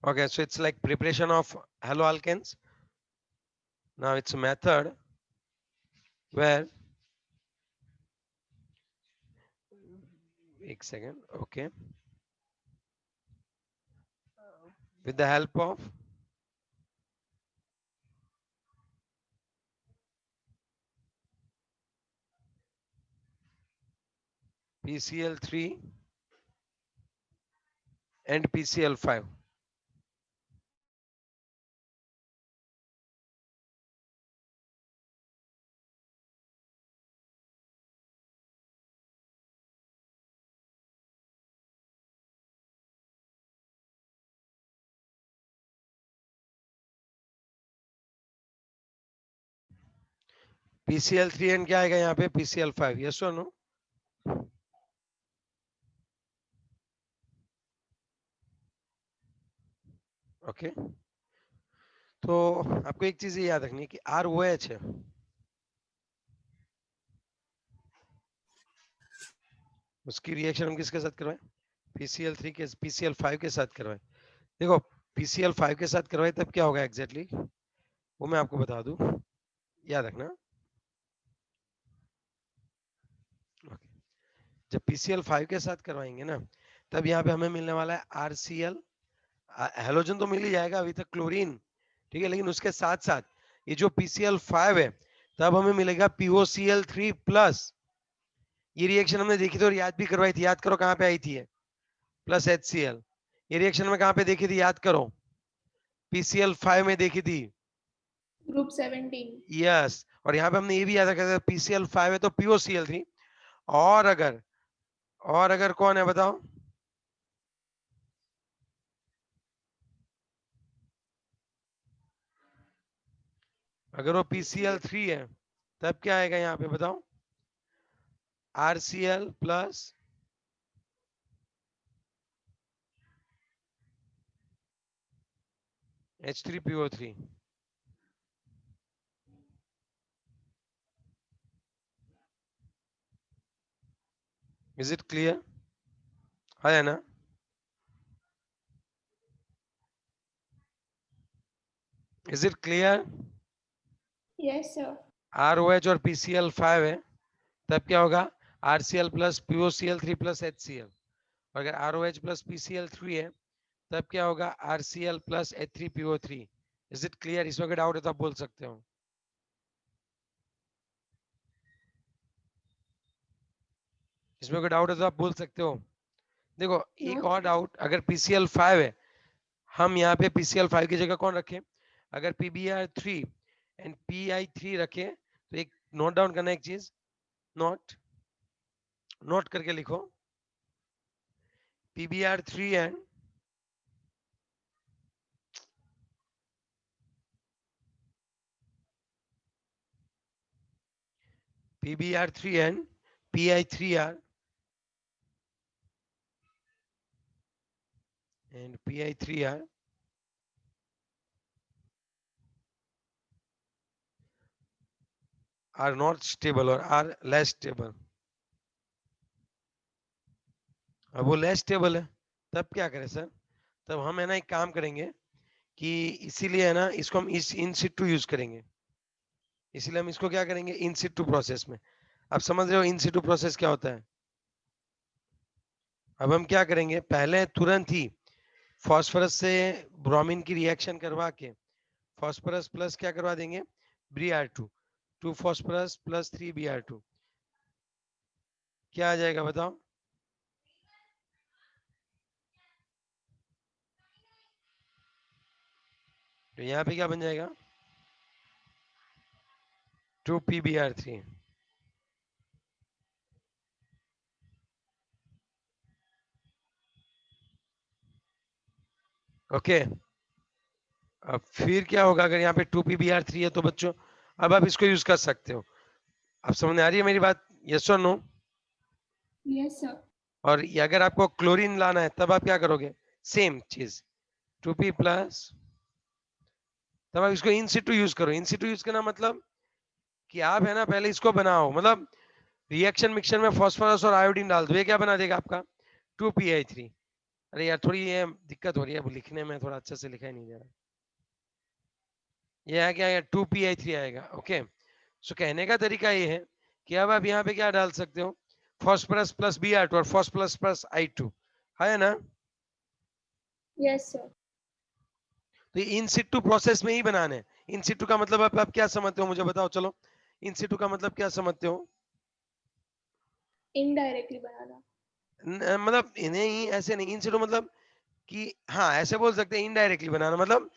Okay, so it's like preparation of haloalkanes. Now it's a method where, एक second, okay, with the help of PCl3 and PCl5. PCl3 and क्या आएगा यहाँ पे PCl5, yes or no? Okay, तो आपको एक चीज याद रखनी है कि ROH है, उसकी रिएक्शन हम किसके साथ करवाएं? PCl3 के PCl5 के साथ करवाएं। देखो PCl5 के साथ करवाएं तब क्या होगा एग्जैक्टली वो मैं आपको बता दूं, याद रखना। Okay. जब PCl5 के साथ करवाएंगे ना तब यहाँ पे हमें मिलने वाला है RCl, हेलोजन तो मिल ही जाएगा अभी तक क्लोरीन, ठीक है, लेकिन उसके साथ साथ ये जो PCl5 है तब हमें मिलेगा POCl3 प्लस। ये रिएक्शन हमने देखी थी और याद भी करवाई थी, याद करो कहाँ पे आई थी ये, प्लस HCl। ये रिएक्शन में कहाँ पे देखी थी याद करो, PCl5 में देखी थी, ग्रुप 17। यस। और यहाँ पे हमने ये भी याद रखा था PCl5 है तो POCl3, और अगर कौन है बताओ, अगर वो PCl3 है तब क्या आएगा यहाँ पे बताओ, RCl plus H3PO3। Is it clear? है ना? Is it clear? Yes sir. ROH और PCl5 है तब क्या होगा, RCl plus POCl3 plus HCl। और अगर ROH प्लस PCl3 है तब क्या होगा, RCl plus H3PO3। Is it clear? इसमें अगर डाउट है तो आप बोल सकते हो। इसमें अगर डाउट है तो आप बोल सकते हो। देखो एक और डाउट, अगर PCl5 है, हम यहाँ पे PCl5 की जगह कौन रखें, अगर PBr3 एंड PI3 रखें तो एक नोट डाउन करना, एक चीज नोट करके लिखो, PBr3 and PBr3 and PI3R and PI3R are not stable or are less stable। अब वो लेस स्टेबल है तब क्या करें सर, तब हम है ना एक काम करेंगे कि इसीलिए है ना इसको हम इस इन सिटू यूज करेंगे, इसीलिए हम इसको क्या करेंगे इन सिटू प्रोसेस में। आप समझ रहे हो इन सिटू प्रोसेस क्या होता है? अब हम क्या करेंगे, पहले तुरंत ही फास्फोरस से ब्रोमीन की रिएक्शन करवा के फास्फोरस प्लस क्या करवा देंगे, Br2, 2 फास्फोरस प्लस 3 Br2, क्या आ जाएगा बताओ? तो यहाँ पे क्या बन जाएगा, 2 PBr3। ओके, अब फिर क्या होगा अगर यहाँ पे 2 PBr3 है तो बच्चों अब आप इसको यूज कर सकते हो। अब समझ में आ रही है मेरी बात, यस और नो? Yes sir. और ये अगर आपको क्लोरीन लाना है तब आप क्या करोगे, सेम चीज 2p प्लस, तब आप इसको इन सिटू यूज करो। इन सिटू यूज करना मतलब कि आप है ना पहले इसको बनाओ, मतलब रिएक्शन मिक्सचर में फास्फोरस और आयोडीन डाल दो, ये क्या बना देगा आपका 2PI3। अरे यार थोड़ी ये दिक्कत हो रही है लिखने में, थोड़ा अच्छे से लिखा ही नहीं जा रहा। ये आ गया 2PI3 आएगा। ओके, सो कहने का तरीका ये है कि अब आप यहाँ पे क्या डाल सकते हो, फॉस्फोरस प्लस Br2 और फॉस्फोरस प्लस I2 है ना। Yes, sir. तो इन सिटू प्रोसेस में ही बनाने हैं। इन सिटू का मतलब आप क्या समझते हो मुझे बताओ, चलो इन सिटू का मतलब क्या समझते हो? Indirectly बनाना. मतलब इन्हें ही ऐसे नहीं, इन सिटू मतलब कि हाँ ऐसे बोल सकते हैं इनडायरेक्टली बनाना, मतलब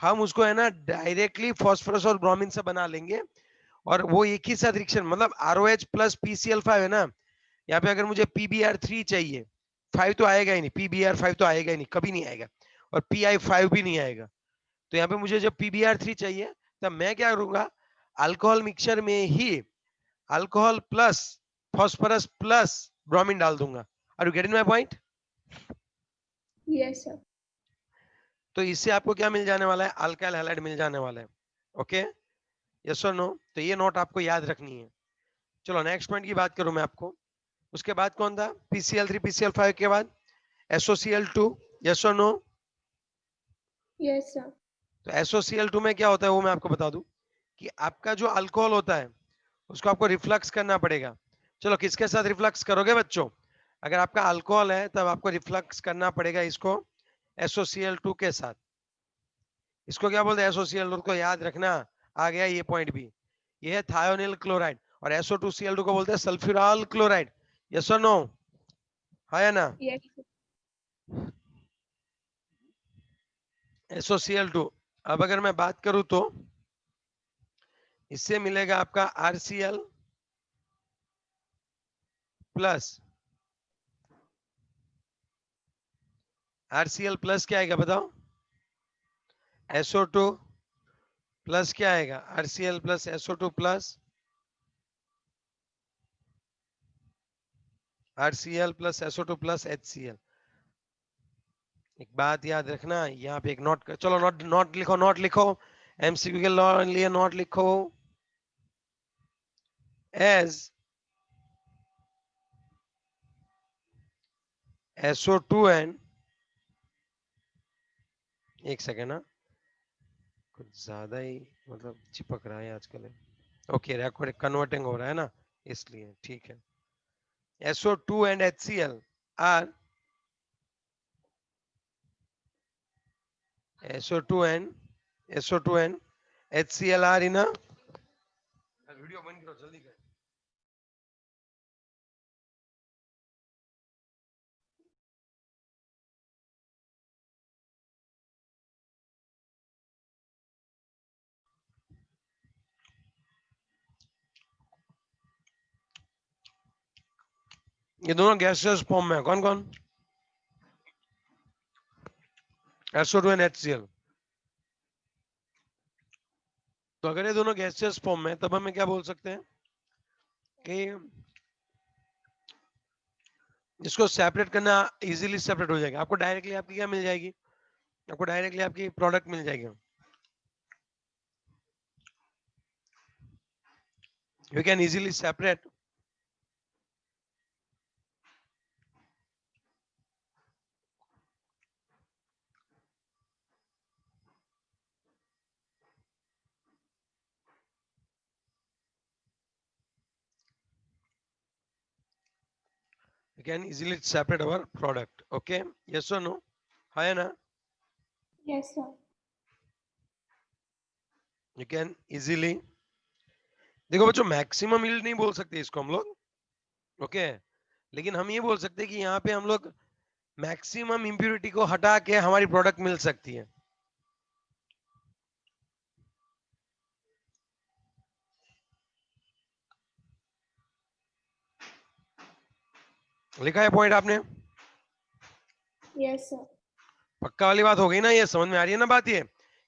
हम उसको है ना डायरेक्टली फास्फोरस और ब्रोमीन से बना लेंगे और वो एक ही साथ रिएक्शन, मतलब ROH प्लस PCl5 है ना, यहाँ पे अगर मुझे PBr3 चाहिए, 5 तो आएगा ही नहीं, PBr5 तो आएगा ही नहीं, कभी नहीं आएगा, और PI5 भी नहीं आएगा। तो यहाँ पे मुझे जब PBr3 चाहिए तब मैं क्या करूंगा, अल्कोहल मिक्सचर में ही alcohol plus phosphorus plus bromine डाल दूंगा। Are you getting my point? Yes, sir. तो इससे आपको क्या मिल जाने वाला है, अल्काइल हैलाइड मिल जाने वाला है। ओके, यस और नो? तो ये नोट आपको याद रखनी है। चलो नेक्स्ट पॉइंट की बात करूं मैं आपको। उसके बाद कौन था, PCl3 PCl5 के बाद SOCl2, यस और नो? Yes, sir. तो SOCl2 में क्या होता है वो मैं आपको बता दूं कि आपका जो अल्कोहल होता है उसको आपको रिफ्लक्स करना पड़ेगा। चलो किसके साथ रिफ्लक्स करोगे बच्चों? अगर आपका अल्कोहल है तब आपको रिफ्लक्स करना पड़ेगा इसको SOCl2 के साथ। इसको क्या बोलते हैं, SOCl2 को याद रखना, आ गया ये पॉइंट भी। ये है थायोनिल क्लोराइड, और SO2Cl2 को बोलते हैं सल्फ्यूराल क्लोराइड। यस और नो, हाँ या ना? Yes, sir. SOCl2, अब अगर मैं बात करूं तो इससे मिलेगा आपका RCl प्लस, RCl प्लस क्या आएगा बताओ, SO2 प्लस क्या आएगा, RCl plus SO2 plus RCl plus SO2 plus HCl। एक बात याद रखना, यहाँ पे एक नोट, चलो नोट नोट लिखो, नोट लिखो, MCQ के लिए नोट लिखो। एज SO2 एंड, एक सेकेंड ना, कुछ ज्यादा ही मतलब चिपक रहा है आजकल। ओके, रिकॉर्ड कन्वर्टिंग हो रहा है ना, इसलिए ठीक है। SO2 and HCl are, SO2 and SO2 and HCl are in a, video बंद करो जल्दी कर। ये दोनों गैसेस फॉर्म में है, कौन कौन? SO2 and HCl। तो अगर ये दोनों गैसेस फॉर्म में, तब हमें क्या बोल सकते हैं कि इसको सेपरेट करना इजीली सेपरेट हो जाएगा। आपको डायरेक्टली आपकी क्या मिल जाएगी, आपको डायरेक्टली आपकी प्रोडक्ट मिल जाएगी। You can easily separate, you can easily separate our product. Okay, yes or no? है ना? Yes, sir. You can easily, देखो बच्चों मैक्सिमम यील्ड नहीं बोल सकते इसको हम लोग, ओके, लेकिन हम ये बोल सकते हैं कि यहाँ पे हम लोग मैक्सिमम इंप्योरिटी को हटा के हमारी प्रोडक्ट मिल सकती है। लिखा है पॉइंट आपने? Yes, sir. पक्का वाली बात हो गई ना, ये समझ में आ रही है ना बात, ये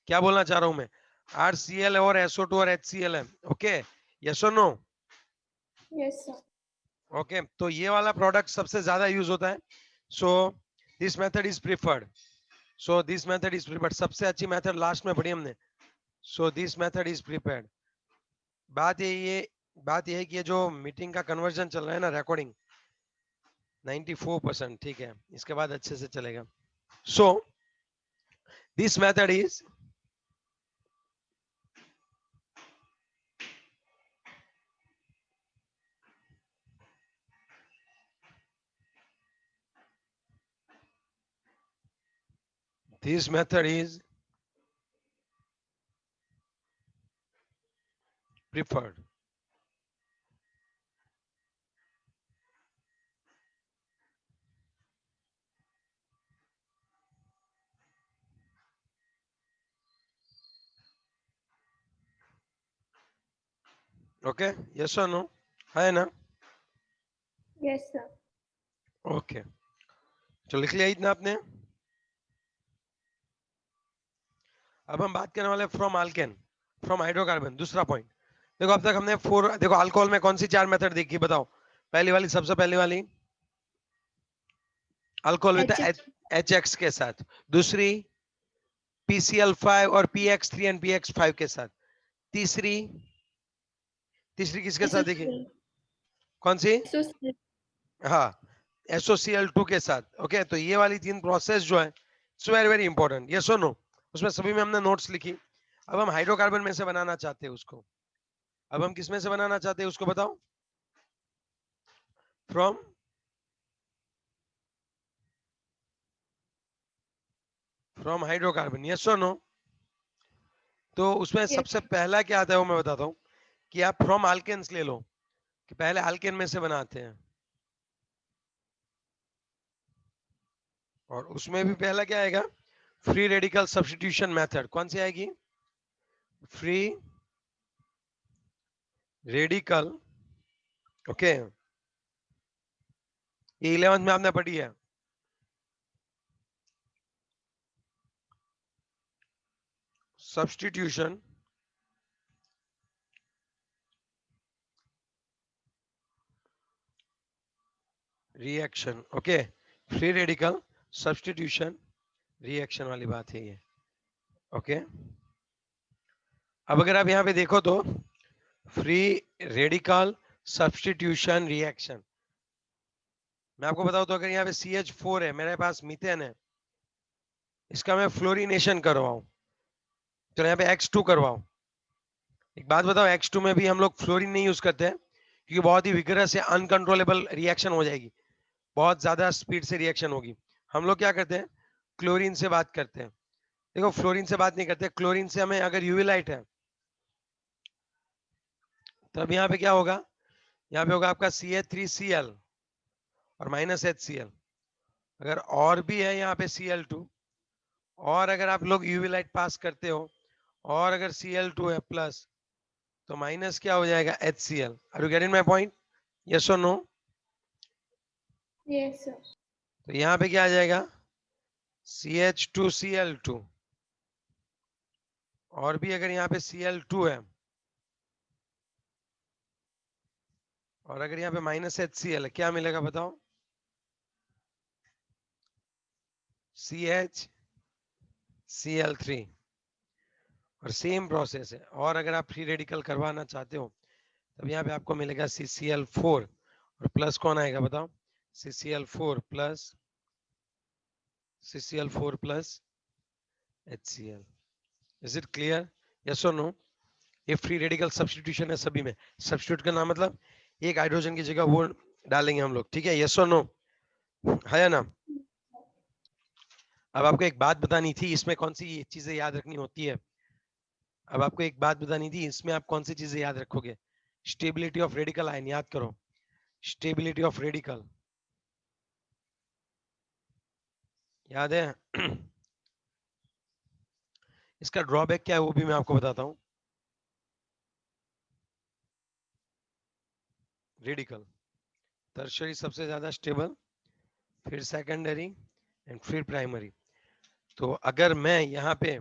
क्या बोलना चाह रहा हूं मैं? RCl और SO2 और HCl है, ओके, यस और नो? Yes, sir. ओके, तो ये वाला प्रोडक्ट सबसे ज्यादा यूज होता है। So this method is preferred, so this method is preferred, सबसे अच्छी मेथड लास्ट में पढ़ी हमने। So this method is prepared. बात ये है कि ये जो मीटिंग का कन्वर्जन चल रहा है ना, रिकॉर्डिंग 94%, ठीक है, इसके बाद अच्छे से चलेगा. So this method is preferred. Okay, yes or no? है ना? Yes, sir. ओके, तो लिख लिया इतना आपने. अब हम बात करने वाले फ्रॉम अल्केन, फ्रॉम हाइड्रोकार्बन. दूसरा पॉइंट देखो, अब तक हमने फोर, देखो अल्कोहल में कौन सी चार मेथड देखी बताओ. पहली वाली, सबसे पहली वाली अल्कोहल विद H HX के साथ. दूसरी PCl5 और PX3 एंड PX5 के साथ. तीसरी, तीसरी किसके साथ देखी? SOCl कौन सी? SOCl हाँ, SOCl2 के साथ. ओके, तो ये वाली तीन प्रोसेस जो है, it's very very important. Yes और नो? उसमें सभी में हमने नोट्स लिखी. अब हम हाइड्रोकार्बन में से बनाना चाहते हैं उसको. अब हम किस में से बनाना चाहते हैं उसको बताओ. From hydrocarbon. यस और नो? तो उसमें Yes. सबसे पहला क्या आता है वो मैं बताता हूँ, कि आप फ्रॉम अल्केन्स ले लो, कि पहले अल्केन में से बनाते हैं. और उसमें भी पहला क्या आएगा? Free radical substitution method. कौन सी आएगी? Free radical. ओके, ये 11th में आपने पढ़ी है. Substitution reaction. Okay, free radical substitution reaction वाली बात है ये. ओके, अब अगर आप यहाँ पे देखो तो फ्री रेडिकल सब्स्टिट्यूशन रिएक्शन, मैं आपको बताऊं तो अगर यहाँ पे CH4 है, मेरे पास मीथेन है, इसका मैं फ्लोरिनेशन करवाऊं, तो यहाँ पे X2 करवाऊं. एक बात बताओ, X2 में भी हम लोग फ्लोरीन नहीं यूज करते हैं, क्योंकि बहुत ही विगरस या अनकंट्रोलेबल रिएक्शन हो जाएगी, बहुत ज्यादा स्पीड से रिएक्शन होगी. हम लोग क्या करते हैं? क्लोरीन से बात करते हैं. देखो, फ्लोरीन से बात नहीं करते. क्लोरीन से हमें अगर यूवी लाइट है, तो अब यहाँ पे क्या होगा? यहाँ पे होगा आपका CH3Cl और -HCl. अगर और भी है यहाँ पे Cl2, और अगर आप लोग यूवी लाइट पास करते हो, और अगर Cl2 है प्लस, तो माइनस क्या हो जाएगा? HCl. Are you getting my point? Yes और नो? Yes, sir. तो यहाँ पे क्या आ जाएगा? CH2Cl2, और भी अगर यहाँ पे Cl2 है, और अगर यहाँ पे -HCl है, क्या मिलेगा बताओ? CHCl3. और सेम प्रोसेस है. और अगर आप फ्री रेडिकल करवाना चाहते हो, तब यहाँ पे आपको मिलेगा CCl4, और प्लस कौन आएगा बताओ? CCl4 plus HCl. Is it clear? Yes और नो? ये फ्री रेडिकल सब्स्टिट्यूशन है सभी में. सब्स्टिट्यूट का नाम मतलब एक हाइड्रोजन की जगह वो डालेंगे हम लोग. ठीक है, यस और नो? है ना? अब आपको एक बात बतानी थी, इसमें कौन सी चीजें याद रखनी होती है. अब आपको एक बात बतानी थी, इसमें आप कौन सी चीजें याद रखोगे? स्टेबिलिटी ऑफ रेडिकल आयन याद करो. स्टेबिलिटी ऑफ रेडिकल याद है? इसका ड्रॉबैक क्या है वो भी मैं आपको बताता हूं. रेडिकल टर्शियरी सबसे ज्यादा स्टेबल, फिर सेकेंडरी, एंड फिर प्राइमरी. तो अगर मैं यहाँ पे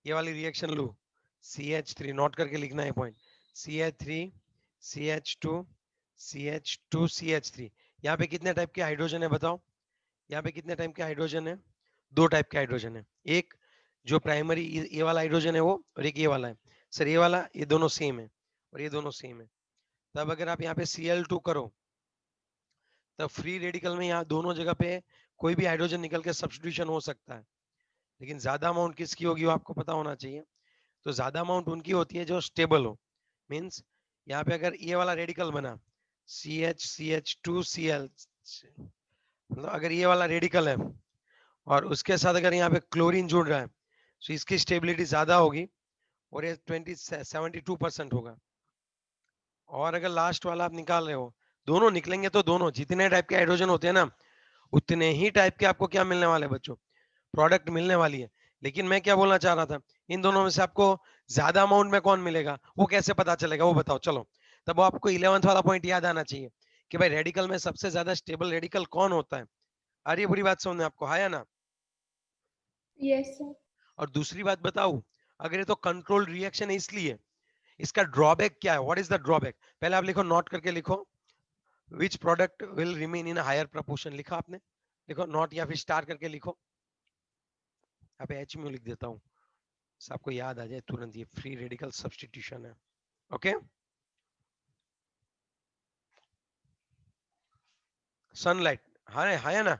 ये वाली रिएक्शन लू, CH3, नोट करके लिखना है point, CH3 CH2 CH2 CH3. यहाँ पे कितने टाइप के हाइड्रोजन है बताओ? यहाँ पे कितने टाइप के हाइड्रोजन है? दो टाइप के हाइड्रोजन है. एक जो प्राइमरी ये वाला हाइड्रोजन है वो, और एक ये वाला है. सर ये वाला, ये दोनों सेम है, और ये दोनों सेम है. तब अगर आप यहाँ पे Cl2 करो, तब फ्री रेडिकल में यहाँ दोनों जगह पे कोई भी हाइड्रोजन निकल के सब्स्टिट्यूशन हो सकता है, लेकिन ज्यादा अमाउंट किसकी होगी वो आपको पता होना चाहिए। तो ज्यादा अमाउंट उनकी होती है जो स्टेबल हो। मींस यहाँ पे अगर ये वाला रेडिकल बना CH2Cl, मतलब अगर ये वाला रेडिकल है और उसके साथ अगर यहाँ पे क्लोरीन जुड़ रहा है तो इसकी स्टेबिलिटी ज्यादा होगी और ये 72% होगा। और अगर लास्ट वाला आप निकाल रहे हो, दोनों निकलेंगे तो दोनों जितने टाइप के हाइड्रोजन होते हैं ना उतने ही टाइप के आपको क्या मिलने वाले बच्चों, प्रोडक्ट मिलने वाली है। लेकिन मैं क्या बोलना चाह रहा था, इन दोनों में से आपको ज्यादा अमाउंट में कौन मिलेगा वो कैसे पता चलेगा वो बताओ। चलो तब वो आपको 11th वाला पॉइंट याद आना चाहिए कि भाई रेडिकल में सबसे ज्यादा स्टेबल रेडिकल कौन होता है। आ रही है बुरी बात समझ में आपको, हाँ या ना? Yes, sir. और दूसरी बात बताऊं, अगर ये तो कंट्रोल रिएक्शन है इसलिए इसका ड्रॉबैक क्या है, व्हाट इज द ड्रॉबैक, पहले आप लिखो, नोट करके लिखो, which product will remain in higher proportion, लिखा आपने? लिखो नोट या फिर स्टार करके लिखो, यहाँ पे एच में लिख देता हूँ, आपको याद आ जाए तुरंत, ये फ्री रेडिकल सब्स्टिट्यूशन है। ओके, सनलाइट, हाँ है ना,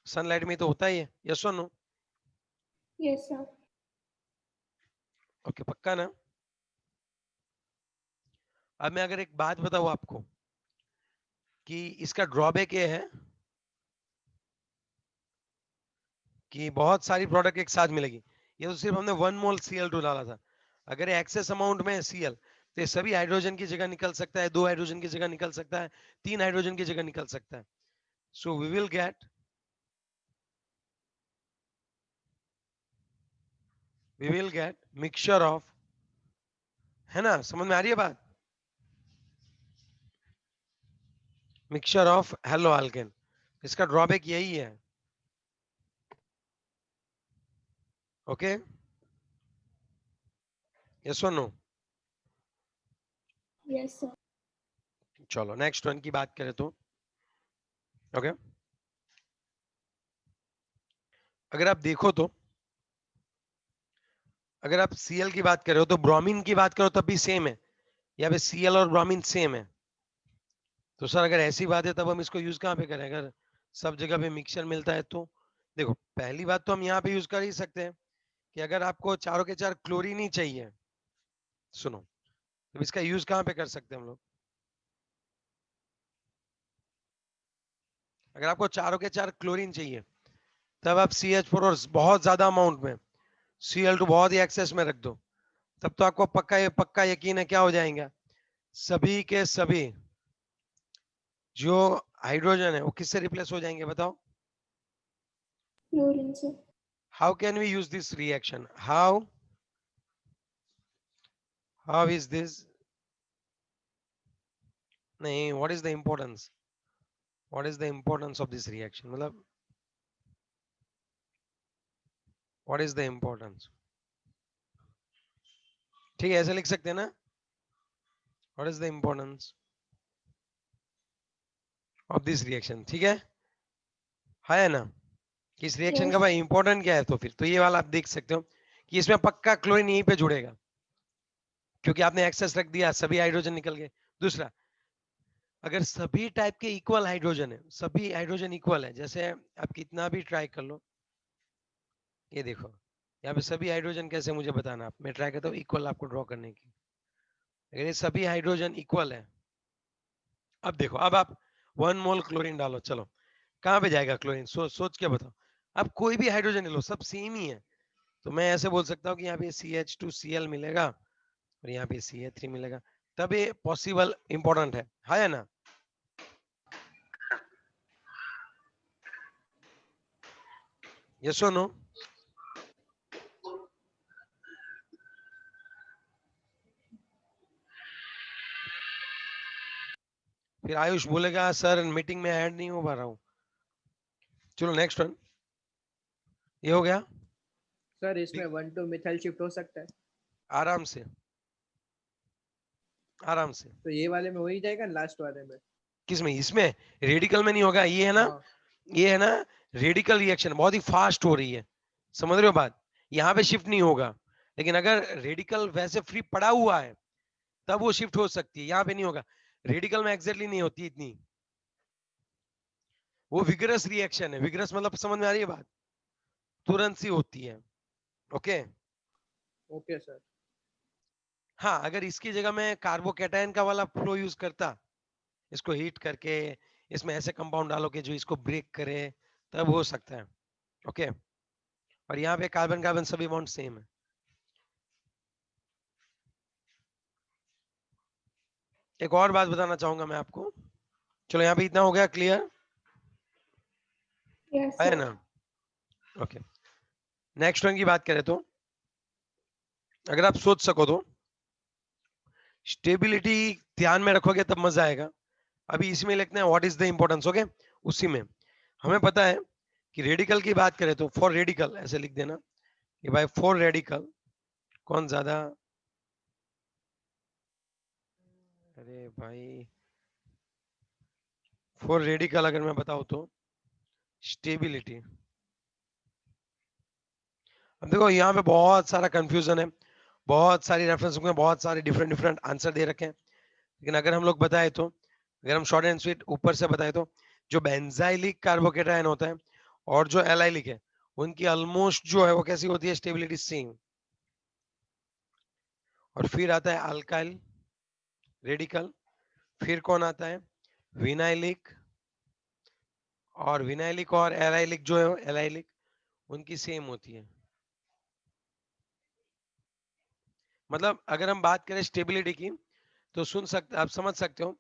सनलाइट में तो होता ही है, यस और नो? Yes, sir. ओके पक्का ना? अब मैं अगर एक बात बताऊं आपको कि इसका ड्रॉबैक ये है कि बहुत सारी प्रोडक्ट एक साथ मिलेगी। ये तो सिर्फ हमने 1 मोल Cl2 डाला था, अगर एक्सेस अमाउंट में है Cl तो ये सभी हाइड्रोजन की जगह निकल सकता है, 2 हाइड्रोजन की जगह निकल सकता है, 3 हाइड्रोजन की जगह निकल सकता है। So we will get mixture of, है ना, समझ में आ रही है बात, मिक्सचर ऑफ हेलो अल्केन। इसका ड्रॉबैक यही है। ओके, यस और नो? Yes, sir. चलो नेक्स्ट वन की बात करें तो, ओके, अगर आप देखो तो, अगर आप Cl की बात कर रहे हो तो ब्रोमीन की बात करो तब भी सेम है, यहाँ पे Cl और ब्रोमीन सेम है। तो सर अगर ऐसी बात है तब हम इसको यूज कहाँ पे करें, अगर सब जगह पे मिक्सचर मिलता है तो? देखो पहली बात तो हम यहाँ पे यूज कर ही सकते हैं कि अगर आपको चारों के चार क्लोरीन ही चाहिए, सुनो, तो इसका यूज कहाँ पे कर सकते हैं हम लोग, अगर आपको चारों के चार क्लोरीन चाहिए तब आप CH4 और बहुत ज्यादा अमाउंट में Cl2 बहुत ही एक्सेस में रख दो, तब तो आपको पक्का यकीन है क्या हो जाएगा, सभी के सभी जो हाइड्रोजन है वो किससे रिप्लेस हो जाएंगे बताओ? Fluorine, sir. How can we use this reaction, how is this, नहीं, what is the importance, what is the importance of this reaction, मतलब व्हाट इज द इम्पोर्टेंस, ठीक है ऐसे लिख सकते हैं ना, what is the importance of this reaction, ठीक है ना, कि इस रिएक्शन का Yes. भाई इंपॉर्टेंट क्या है, तो फिर तो ये वाला आप देख सकते हो कि इसमें पक्का क्लोरीन यहीं पे जुड़ेगा क्योंकि आपने एक्सेस रख दिया, सभी हाइड्रोजन निकल गए। दूसरा, अगर सभी टाइप के इक्वल हाइड्रोजन है, सभी हाइड्रोजन इक्वल है, जैसे आप कितना भी ट्राई कर लो, ये देखो यहाँ पे सभी हाइड्रोजन कैसे, मुझे बताना आप, मैं ट्राई करता हूँ इक्वल आपको ड्रॉ करने की, अगर ये सभी हाइड्रोजन इक्वल है, अब देखो, अब आप 1 मोल क्लोरीन डालो, चलो कहाँ पे जाएगा क्लोरीन, सोच के बताओ, अब कोई भी हाइड्रोजन ले लो सब सेम ही है, तो मैं ऐसे बोल सकता हूँ कि यहाँ पे CH2Cl मिलेगा और यहाँ पे CH3 मिलेगा, तब ये पॉसिबल इंपॉर्टेंट है या ना? यस और नो? फिर आयुष बोलेगा सर मीटिंग में ऐड नहीं हो पा रहा हूँ। चलो नेक्स्ट वन, ये हो गया, सर इसमें 1,2 मिथाइल शिफ्ट हो सकता है, आराम से, आराम से। तो ये वाले में हो ही जाएगा, लास्ट वाले में? किसमें, इसमें रेडिकल में नहीं होगा, ये है ना, हाँ। ये है ना, रेडिकल रिएक्शन बहुत ही फास्ट हो रही है, समझ रहे हो बात, यहाँ पे शिफ्ट नहीं होगा, लेकिन अगर रेडिकल वैसे फ्री पड़ा हुआ है तब वो शिफ्ट हो सकती है, यहाँ पे नहीं होगा, रेडिकल में एग्जैक्टली नहीं होती इतनी, वो विगरस रिएक्शन है। विगरस मतलब समझ में आ रही है बात, तुरंत सी होती है। Okay okay sir. हाँ, अगर इसकी जगह मैं कार्बोकैटायन का वाला फ्लो यूज करता, इसको हीट करके इसमें ऐसे कंपाउंड डालो कि जो इसको ब्रेक करे, तब हो सकता है। ओके और यहाँ पे कार्बन कार्बन सभी बॉन्ड सेम है। एक और बात बताना चाहूंगा मैं आपको, चलो यहाँ पे इतना हो गया क्लियर Yes, है sir. ना। ओके नेक्स्ट वन की बात करें तो, अगर आप सोच सको तो स्टेबिलिटी ध्यान में रखोगे तब मजा आएगा। अभी इसमें लिखते हैं what is the importance. Okay उसी में हमें पता है कि रेडिकल की बात करें तो फॉर रेडिकल ऐसे लिख देना कि भाई फॉर रेडिकल कौन ज्यादा, अरे भाई फॉर रेडिकल अगर मैं बताऊं तो स्टेबिलिटी, अब देखो यहाँ पे बहुत सारा कंफ्यूजन है, बहुत सारी रेफरेंस में बहुत सारे डिफरेंट डिफरेंट आंसर दे रखे हैं। लेकिन अगर हम लोग बताए तो, अगर हम शॉर्ट एंड स्वीट ऊपर से बताए तो, जो बेंजाइलिक कार्बोकेटायन होता है और जो एलाइलिक है, उनकी ऑलमोस्ट जो है वो कैसी होती है, स्टेबिलिटी सेम। और फिर आता है अल्काइल रेडिकल, फिर कौन आता है, विनाइलिक, और विनाइलिक और एलाइलिक जो है एलाइलिक, उनकी सेम होती है। मतलब अगर हम बात करें स्टेबिलिटी की, तो सुन सकते आप समझ सकते हो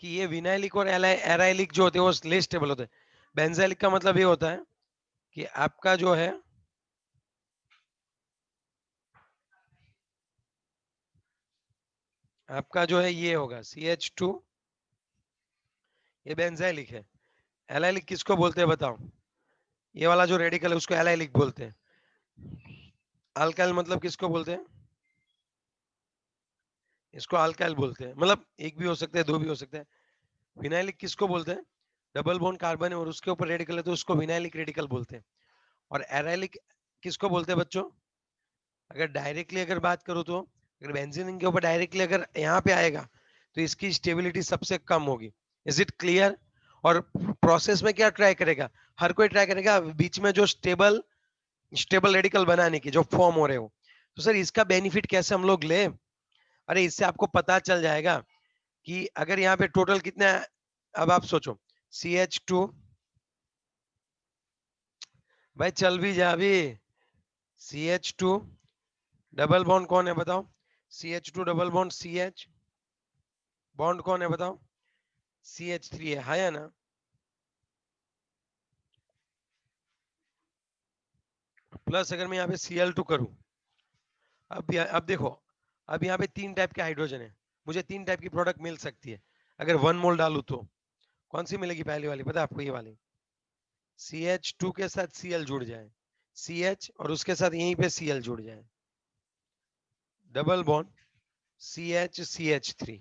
कि ये विनाइलिक और एराइलिक जो होते हैं वो लेस स्टेबल होते हैं। बेंजाइलिक का मतलब ये होता है कि आपका जो है आपका जो है ये होगा CH2, ये बेंजाइलिक है। एलाइलिक किसको बोलते हैं बताओ, ये वाला जो रेडिकल है उसको एलाइलिक बोलते हैं। अल्काइल मतलब किसको बोलते हैं, इसको अल्काइल बोलते हैं। मतलब एक भी हो सकता है, दो भी हो सकता है। विनाइलिक किसको बोलते हैं, डबल बॉन्ड कार्बन है और उसके ऊपर रेडिकल है तो उसको विनाइलिक रेडिकल बोलते हैं। और एराइलिक किसको बोलते हैं बच्चों, अगर डायरेक्टली अगर बात करूं तो, अगर बेंजीन के ऊपर डायरेक्टली अगर यहाँ पे आएगा तो इसकी स्टेबिलिटी सबसे कम होगी। Is it clear. और प्रोसेस में क्या ट्राई करेगा, हर कोई ट्राई करेगा बीच में जो स्टेबल स्टेबल रेडिकल बनाने की जो फॉर्म हो रहे हो। तो सर इसका बेनिफिट कैसे हम लोग ले, अरे इससे आपको पता चल जाएगा कि अगर यहाँ पे टोटल कितना है। अब आप सोचो CH2, भाई चल भी जा भी, CH2 डबल बॉन्ड कौन है बताओ, CH2 double bond CH, bond कौन है बताओ, CH3 है या ना। प्लस अगर मैं यहाँ पे Cl2 करूं, अब देखो, अब यहाँ पे 3 टाइप के हाइड्रोजन है, मुझे 3 टाइप की प्रोडक्ट मिल सकती है। अगर 1 मोल डालू तो कौन सी मिलेगी, पहली वाली पता है आपको, ये वाली। CH2 के साथ Cl जुड़ जाए, CH और उसके साथ यहीं पे Cl जुड़ जाए, डबल बॉन्ड CH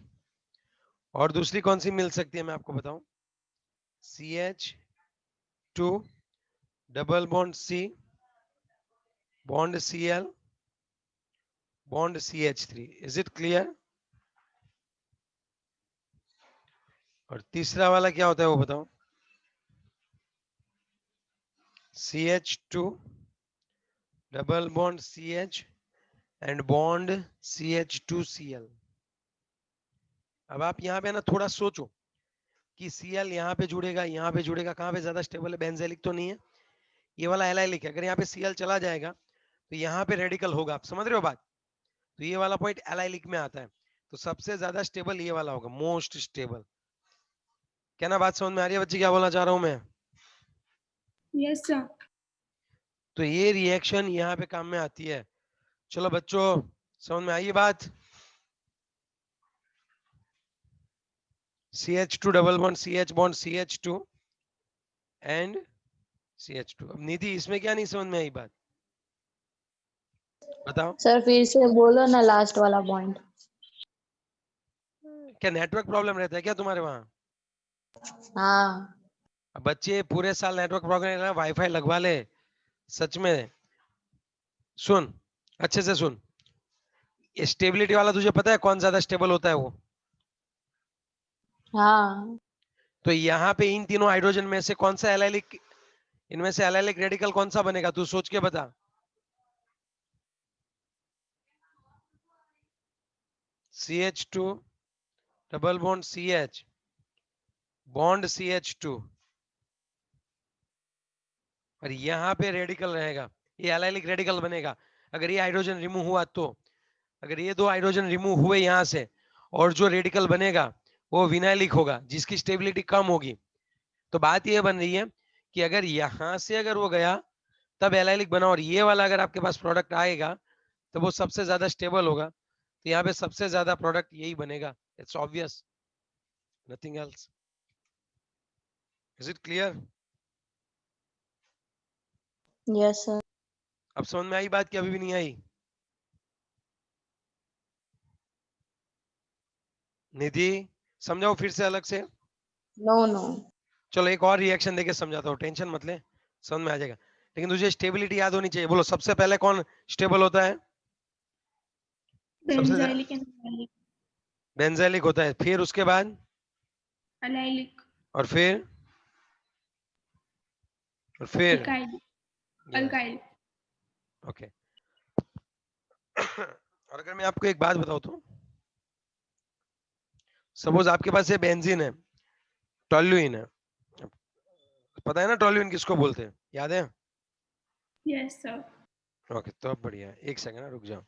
और दूसरी कौन सी मिल सकती है मैं आपको बताऊं, CH2 double bond C bond Cl bond CH3। Is it clear. और तीसरा वाला क्या होता है वो बताओ, CH2 double bond CH and bond CH2Cl। अब आप यहाँ पे ना थोड़ा सोचो कि Cl यहाँ पे जुड़ेगा, यहाँ पे जुड़ेगा, कहाँ पे ज्यादा स्टेबल है, बेंजेलिक तो नहीं है, ये वाला एलाइलिक है। अगर यहाँ पे Cl चला जाएगा तो यहाँ पे रेडिकल होगा, आप समझ रहे हो बात। तो ये वाला पॉइंट एलाइलिक में आता है, तो सबसे ज्यादा स्टेबल ये वाला होगा, मोस्ट स्टेबल। क्या ना बात समझ में आ रही है बच्चे, क्या बोलना चाह रहा हूं मैं। Yes, sir. तो ये रिएक्शन यहाँ पे काम में आती है। चलो बच्चों समझ में आई बात। CH2 double bond CH bond CH2 and CH2। अब निधि इसमें क्या नहीं समझ में आई बात बताओ। सर फिर से बोलो ना लास्ट वाला पॉइंट। क्या नेटवर्क प्रॉब्लम रहता है क्या तुम्हारे वहां। हाँ अब बच्चे पूरे साल नेटवर्क प्रॉब्लम, वाईफाई लगवा ले सच में। सुन अच्छे से सुन, स्टेबिलिटी वाला तुझे पता है कौन ज्यादा स्टेबल होता है वो, हाँ तो यहाँ पे इन तीनों हाइड्रोजन में से कौन सा एलाइलिक, इनमें से एलाइलिक रेडिकल कौन सा बनेगा, तू सोच के बता। CH2 double bond CH bond CH2 और यहाँ पे रेडिकल रहेगा, ये एलाइलिक रेडिकल बनेगा। अगर ये हाइड्रोजन रिमूव हुआ तो, अगर ये दो हाइड्रोजन रिमूव हुए यहाँ से, और जो रेडिकल बनेगा वो विनाइलिक होगा, जिसकी स्टेबिलिटी कम होगी। तो बात ये बन रही है कि अगर यहाँ से अगर वो गया तब एलाइलिक बना, और ये वाला अगर आपके पास प्रोडक्ट आएगा तो वो सबसे ज्यादा स्टेबल होगा। तो यहाँ पे सबसे ज्यादा प्रोडक्ट यही बनेगा। It's obvious, nothing else. Is it clear? Yes, sir. अब समझ में आई बात कि अभी भी नहीं आई? निधि, समझाओ फिर से अलग से। No, no. चलो एक और रिएक्शन देके समझाता हूँ, टेंशन मत ले, समझ में आ जाएगा। लेकिन तुझे स्टेबिलिटी याद होनी चाहिए। बोलो सबसे पहले कौन स्टेबल होता है? सबसे बेंजाइलिक एंड एलाइलिक। बेंजाइलिक होता है, फिर उसके बाद एलाइलिक। और फिर और फिर इकाइल। Yes, alkyl. ओके। और अगर मैं आपको एक बात बताऊं तो, सपोज आपके पास ये बेंजीन है, टोल्यूइन है, पता है ना टोल्यूइन किसको बोलते हैं, याद है? Yes sir. ओके, तो अब बढ़िया है। एक सेकंड रुक जाओ।